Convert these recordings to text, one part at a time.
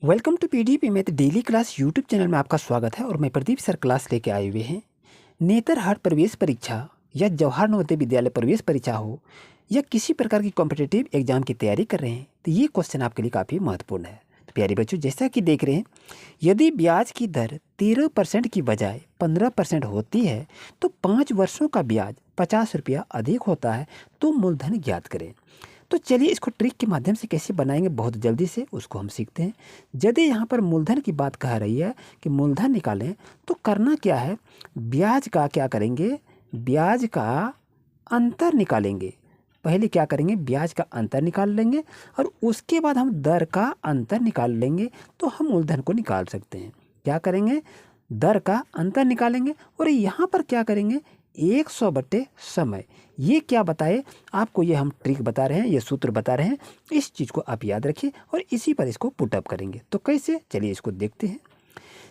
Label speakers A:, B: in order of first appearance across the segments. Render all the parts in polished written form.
A: Welcome to PDP math daily class YouTube channel में आपका स्वागत है और मैं प्रदीप सर क्लास लेके आए हुए हैं। नेतरहाट प्रवेश परीक्षा या जवाहर नवोदय विद्यालय प्रवेश परीक्षा हो या किसी प्रकार की कॉम्पिटिटिव एग्जाम की तैयारी कर रहे हैं तो ये क्वेश्चन आपके लिए काफ़ी महत्वपूर्ण है। तो प्यारे बच्चों, जैसा कि देख रहे हैं, यदि ब्याज की दर 13% की बजाय 15% होती है तो 5 वर्षों का ब्याज 50 रुपया अधिक होता है, तो मूलधन ज्ञात करें। तो चलिए इसको ट्रिक के माध्यम से कैसे बनाएंगे बहुत जल्दी से उसको हम सीखते हैं। यदि यहाँ पर मूलधन की बात कह रही है कि मूलधन निकालें तो करना क्या है, ब्याज का क्या करेंगे, ब्याज का अंतर निकालेंगे। पहले क्या करेंगे, ब्याज का अंतर निकाल लेंगे और उसके बाद हम दर का अंतर निकाल लेंगे तो हम मूलधन को निकाल सकते हैं। क्या करेंगे, दर का अंतर निकालेंगे और यहाँ पर क्या करेंगे 100 बटे समय। ये क्या बताए आपको, ये हम ट्रिक बता रहे हैं, ये सूत्र बता रहे हैं। इस चीज़ को आप याद रखिए और इसी पर इसको पुटअप करेंगे। तो कैसे, चलिए इसको देखते हैं।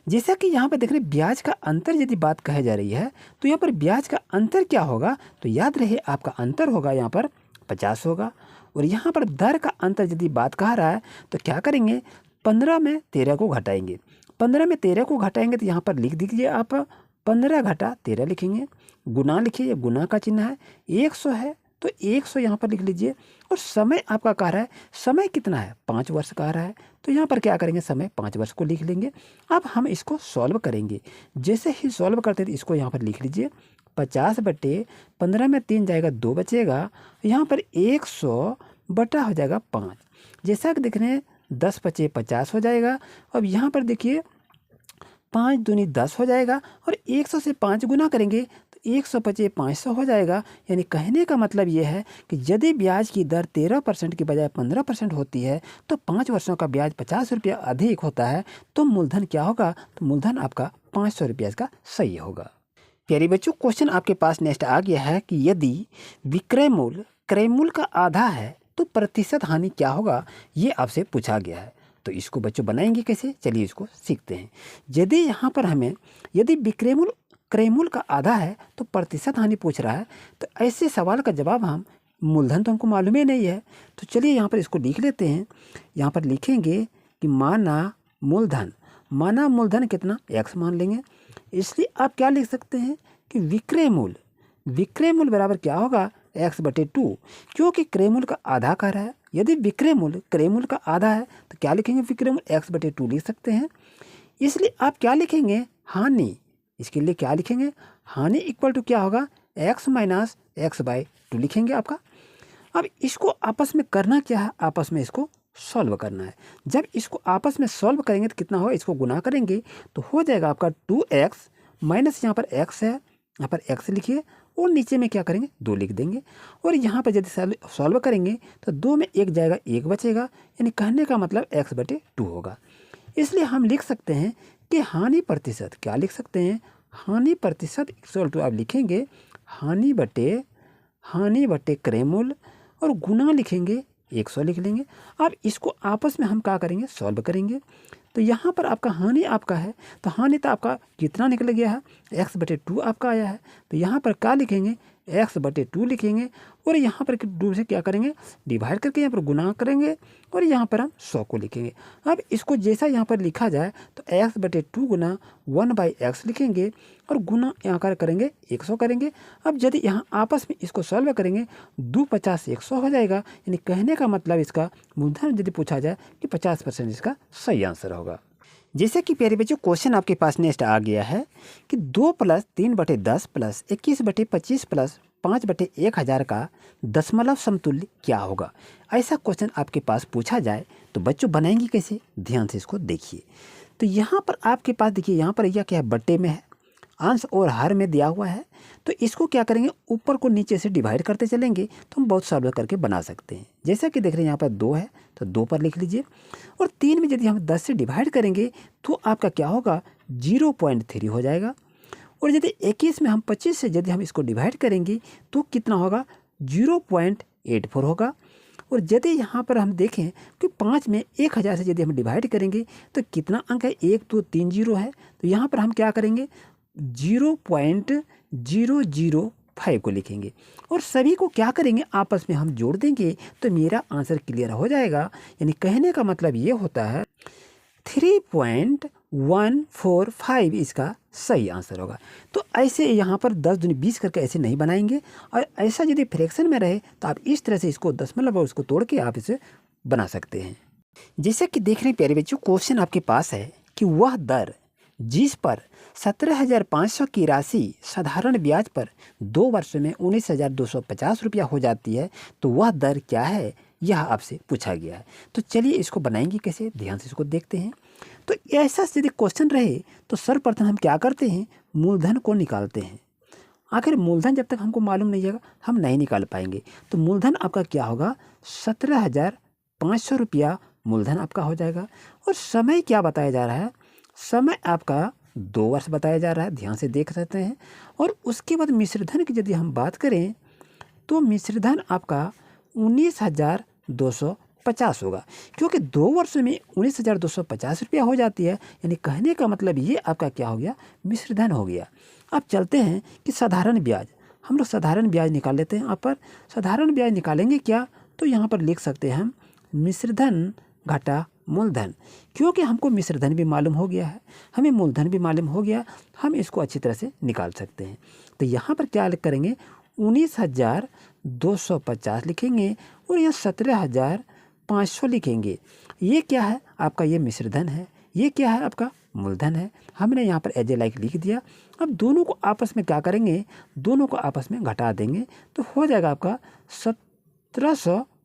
A: जैसा कि यहाँ पर देख रहे हैं ब्याज का अंतर यदि बात कही जा रही है तो यहाँ पर ब्याज का अंतर क्या होगा, तो याद रहे आपका अंतर होगा यहाँ पर 50 होगा। और यहाँ पर दर का अंतर यदि बात कह रहा है तो क्या करेंगे, 15 में 13 को घटाएंगे। 15 में 13 को घटाएंगे तो यहाँ पर लिख दीजिए आप 15 घटा 13 लिखेंगे, गुना लिखिए, गुना का चिन्ह है, 100 है तो 100 यहाँ पर लिख लीजिए। और समय आपका कह रहा है, समय कितना है 5 वर्ष कह रहा है, तो यहाँ पर क्या करेंगे, समय 5 वर्ष को लिख लेंगे। अब हम इसको सॉल्व करेंगे। जैसे ही सॉल्व करते हैं तो इसको यहाँ पर लिख लीजिए 50 बटे 15 में 3 जाएगा 2 बचेगा, यहाँ पर 100 बटा हो जाएगा 5। जैसा कि देख रहे हैं 10 बचे 50 हो जाएगा। अब यहाँ पर देखिए 5 दूनी 10 हो जाएगा और 100 से 5 गुना करेंगे तो 100 बचे 500 हो जाएगा। यानी कहने का मतलब ये है कि यदि ब्याज की दर 13% की बजाय 15% होती है तो 5 वर्षों का ब्याज 50 रुपया अधिक होता है, तो मूलधन क्या होगा, तो मूलधन आपका 500 रुपया इसका सही होगा। प्यारे बच्चों, क्वेश्चन आपके पास नेक्स्ट आ गया है कि यदि विक्रय मूल्य क्रय मूल्य का आधा है तो प्रतिशत हानि क्या होगा, ये आपसे पूछा गया है। तो इसको बच्चों बनाएंगे कैसे, चलिए इसको सीखते हैं। यदि यहाँ पर हमें यदि विक्रय मूल्य क्रय मूल्य का आधा है तो प्रतिशत हानि पूछ रहा है, तो ऐसे सवाल का जवाब हम, मूलधन तो हमको मालूम ही नहीं है, तो चलिए यहाँ पर इसको लिख लेते हैं। यहाँ पर लिखेंगे कि माना मूलधन कितना, x मान लेंगे। इसलिए आप क्या लिख सकते हैं कि विक्रय मूल्य बराबर क्या होगा, x बटे 2, क्योंकि क्रय मूल्य का आधा कह रहा है। यदि विक्रय मूल्य क्रय मूल्य का आधा है तो क्या लिखेंगे, विक्रय मूल्य x बटे 2 लिख सकते हैं। इसलिए आप क्या लिखेंगे, हानि, इसके लिए क्या लिखेंगे, हानि इक्वल टू क्या होगा, x माइनस एक्स बाई 2 लिखेंगे आपका। अब इसको आपस में करना क्या है, आपस में इसको सॉल्व करना है। जब इसको आपस में सॉल्व करेंगे तो कितना होगा, इसको गुना करेंगे तो हो जाएगा आपका 2x माइनस यहाँ पर x है, यहाँ पर x लिखिए और नीचे में क्या करेंगे 2 लिख देंगे। और यहाँ पर यदि सॉल्व करेंगे तो 2 में 1 जाएगा 1 बचेगा, यानी कहने का मतलब x बटे 2 होगा। इसलिए हम लिख सकते हैं कि हानि प्रतिशत, क्या लिख सकते हैं, हानि प्रतिशत इक्वल टू आप लिखेंगे हानि बटे क्रय मूल्य और गुना लिखेंगे 100 लिख लेंगे। अब इसको आपस में हम क्या करेंगे, सॉल्व करेंगे। तो यहाँ पर आपका हानि आपका है, तो हानि तो आपका कितना निकल गया है, x बटे 2 आपका आया है। तो यहाँ पर क्या लिखेंगे, x बटे 2 लिखेंगे और यहाँ पर 2 से क्या करेंगे, डिवाइड करके यहाँ पर गुना करेंगे और यहाँ पर हम 100 को लिखेंगे। अब इसको जैसा यहाँ पर लिखा जाए तो x बटे 2 गुना 1/x लिखेंगे और गुना यहाँ कर करेंगे 100 करेंगे। अब यदि यहाँ आपस में इसको सॉल्व करेंगे 2 50 100 हो जाएगा, यानी कहने का मतलब इसका मूलधन यदि पूछा जाए कि 50% इसका सही आंसर होगा। जैसे कि प्यारे बच्चों, क्वेश्चन आपके पास नेक्स्ट आ गया है कि 2 + 3 बटे 10 + 21 बटे 25 + 5 बटे 1000 का दशमलव समतुल्य क्या होगा। ऐसा क्वेश्चन आपके पास पूछा जाए तो बच्चों बनाएंगे कैसे, ध्यान से इसको देखिए। तो यहाँ पर आपके पास देखिए, यहाँ पर यह क्या है, बट्टे में है, अंश और हर में दिया हुआ है। तो इसको क्या करेंगे, ऊपर को नीचे से डिवाइड करते चलेंगे तो हम बहुत सॉल्व करके बना सकते हैं। जैसा कि देख रहे हैं यहाँ पर 2 है तो 2 पर लिख लीजिए और 3 में यदि हम 10 से डिवाइड करेंगे तो आपका क्या होगा, 0.3 हो जाएगा। और यदि 21 में हम 25 से यदि हम इसको डिवाइड करेंगे तो कितना होगा, 0.84 होगा। और यदि यहाँ पर हम देखें कि 5 में 1000 से यदि हम डिवाइड करेंगे तो कितना अंक है, 1 2 3 0 है। तो यहाँ पर हम क्या करेंगे, 0.005 को लिखेंगे और सभी को क्या करेंगे, आपस में हम जोड़ देंगे तो मेरा आंसर क्लियर हो जाएगा। यानी कहने का मतलब ये होता है 3.145 इसका सही आंसर होगा। तो ऐसे यहाँ पर 10 दूनी 20 करके ऐसे नहीं बनाएंगे, और ऐसा यदि फ्रैक्शन में रहे तो आप इस तरह से इसको दशमलव और उसको तोड़ के आप इसे बना सकते हैं। जैसे कि देख रहे हैं प्यारे बच्चों, क्वेश्चन आपके पास है कि वह दर जिस पर 17,500 की राशि साधारण ब्याज पर 2 वर्ष में 19,250 रुपया हो जाती है, तो वह दर क्या है, यह आपसे पूछा गया है। तो चलिए इसको बनाएंगे कैसे, ध्यान से इसको देखते हैं। तो ऐसा यदि क्वेश्चन रहे तो सर्वप्रथम हम क्या करते हैं, मूलधन को निकालते हैं। आखिर मूलधन जब तक हमको मालूम नहीं होगा हम नहीं निकाल पाएंगे। तो मूलधन आपका क्या होगा, 17,500 रुपया मूलधन आपका हो जाएगा। और समय क्या बताया जा रहा है, समय आपका 2 वर्ष बताया जा रहा है, ध्यान से देख सकते हैं। और उसके बाद मिश्रधन की यदि हम बात करें तो मिश्रधन आपका 19,250 होगा, क्योंकि 2 वर्ष में 19,250 रुपया हो जाती है। यानी कहने का मतलब ये आपका क्या हो गया, मिश्रधन हो गया। अब चलते हैं कि साधारण ब्याज, हम लोग साधारण ब्याज निकाल लेते हैं। यहाँ पर साधारण ब्याज निकालेंगे क्या, तो यहाँ पर लिख सकते हैं हम मिश्रधन घटा मूलधन, क्योंकि हमको मिश्रधन भी मालूम हो गया है, हमें मूलधन भी मालूम हो गया, हम इसको अच्छी तरह से निकाल सकते हैं। तो यहाँ पर क्या करेंगे, 19,250 लिखेंगे और यहाँ 17,500 लिखेंगे। ये क्या है आपका, ये मिश्रधन है, ये क्या है आपका मूलधन है। हमने यहाँ पर एज ए लाइक लिख दिया। अब दोनों को आपस में क्या करेंगे, दोनों को आपस में घटा देंगे तो हो जाएगा आपका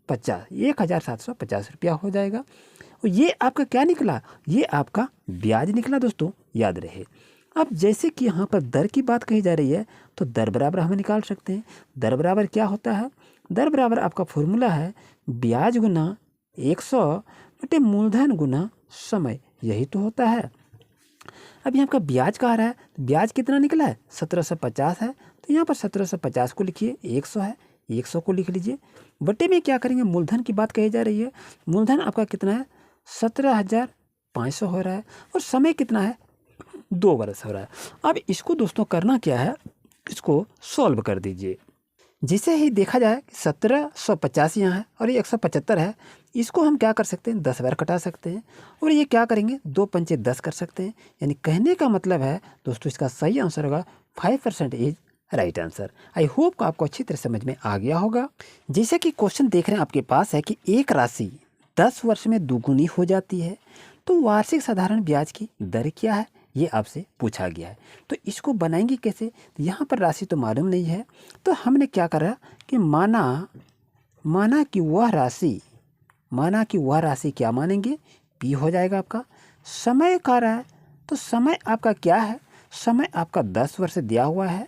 A: 1,750 रुपया हो जाएगा। और ये आपका क्या निकला, ये आपका ब्याज निकला दोस्तों, याद रहे। अब जैसे कि यहाँ पर दर की बात कही जा रही है तो दर बराबर हम निकाल सकते हैं। दर बराबर क्या होता है, दर बराबर आपका फॉर्मूला है ब्याज गुना 100 बटे मूलधन गुना समय, यही तो होता है। अब यहाँ का ब्याज कह रहा है, ब्याज कितना निकला है, 1750 है। तो यहाँ पर 1750 को लिखिए, 100 है, 100 को लिख लीजिए। बटे में क्या करेंगे, मूलधन की बात कही जा रही है, मूलधन आपका कितना है, 17,500 हो रहा है। और समय कितना है, 2 वर्ष हो रहा है। अब इसको दोस्तों करना क्या है, इसको सॉल्व कर दीजिए। जिसे ही देखा जाए 1750 यहाँ है और ये 175 है, इसको हम क्या कर सकते हैं, 10 बार कटा सकते हैं। और ये क्या करेंगे, 2 पंचे 10 कर सकते हैं। यानी कहने का मतलब है दोस्तों इसका सही आंसर होगा 5% is right answer. I hope को आपको अच्छी तरह समझ में आ गया होगा। जैसे कि क्वेश्चन देख रहे हैं आपके पास है कि एक राशि 10 वर्ष में दुगुनी हो जाती है, तो वार्षिक साधारण ब्याज की दर क्या है, ये आपसे पूछा गया है। तो इसको बनाएंगे कैसे, तो यहाँ पर राशि तो मालूम नहीं है, तो हमने क्या करा कि माना कि वह राशि क्या मानेंगे, पी हो जाएगा आपका। समय कह रहा है तो समय आपका क्या है, समय आपका 10 वर्ष दिया हुआ है।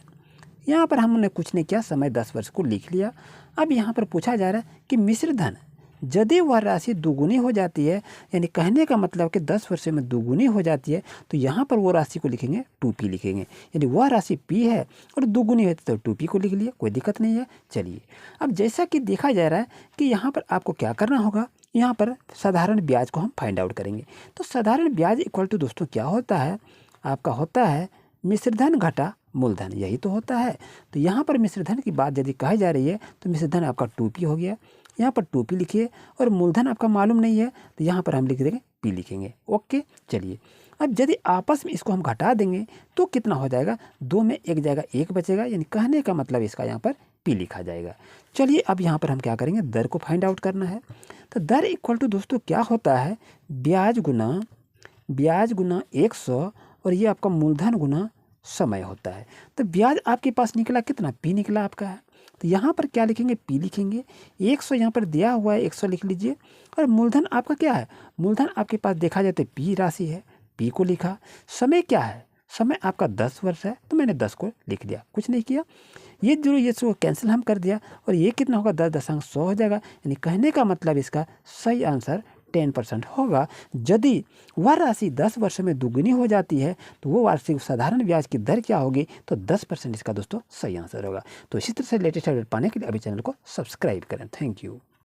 A: यहाँ पर हमने कुछ नहीं किया, समय 10 वर्ष को लिख लिया। अब यहाँ पर पूछा जा रहा है कि मिश्रधन यदि वह राशि दुगुनी हो जाती है, यानी कहने का मतलब कि 10 वर्ष में दुगुनी हो जाती है, तो यहाँ पर वो राशि को लिखेंगे 2p लिखेंगे। यानी वह राशि p है और दुगुनी है तो 2p को लिख लिया, कोई दिक्कत नहीं है। चलिए अब जैसा कि देखा जा रहा है कि यहाँ पर आपको क्या करना होगा, यहाँ पर साधारण ब्याज को हम फाइंड आउट करेंगे। तो साधारण ब्याज इक्वल टू दोस्तों क्या होता है, आपका होता है मिश्रधन घटा मूलधन, यही तो होता है। तो यहाँ पर मिश्रधन की बात यदि कही जा रही है तो मिश्रधन आपका 2p हो गया, यहाँ पर 2p लिखिए। और मूलधन आपका मालूम नहीं है तो यहाँ पर हम लिख देंगे p लिखेंगे। ओके चलिए, अब यदि आपस में इसको हम घटा देंगे तो कितना हो जाएगा, 2 में 1 जाएगा, 1 बचेगा। यानी कहने का मतलब इसका यहाँ पर p लिखा जाएगा। चलिए अब यहाँ पर हम क्या करेंगे, दर को फाइंड आउट करना है। तो दर इक्वल टू दोस्तों क्या होता है, ब्याज गुना 100 और ये आपका मूलधन गुना समय होता है। तो ब्याज आपके पास निकला कितना, p निकला आपका है। तो यहाँ पर क्या लिखेंगे, p लिखेंगे। 100 यहाँ पर दिया हुआ है, 100 लिख लीजिए। और मूलधन आपका क्या है, मूलधन आपके पास देखा जाए तो p राशि है, p को लिखा। समय क्या है, समय आपका 10 वर्ष है, तो मैंने 10 को लिख दिया, कुछ नहीं किया। ये जो ये सो कैंसिल हम कर दिया और ये कितना होगा, 10.100 हो जाएगा। यानी कहने का मतलब इसका सही आंसर 10% होगा। यदि वह राशि 10 वर्ष में दुगुनी हो जाती है तो वो वार्षिक साधारण ब्याज की दर क्या होगी, तो 10% इसका दोस्तों सही आंसर होगा। तो इसी तरह से लेटेस्ट अपडेट पाने के लिए अभी चैनल को सब्सक्राइब करें। Thank you.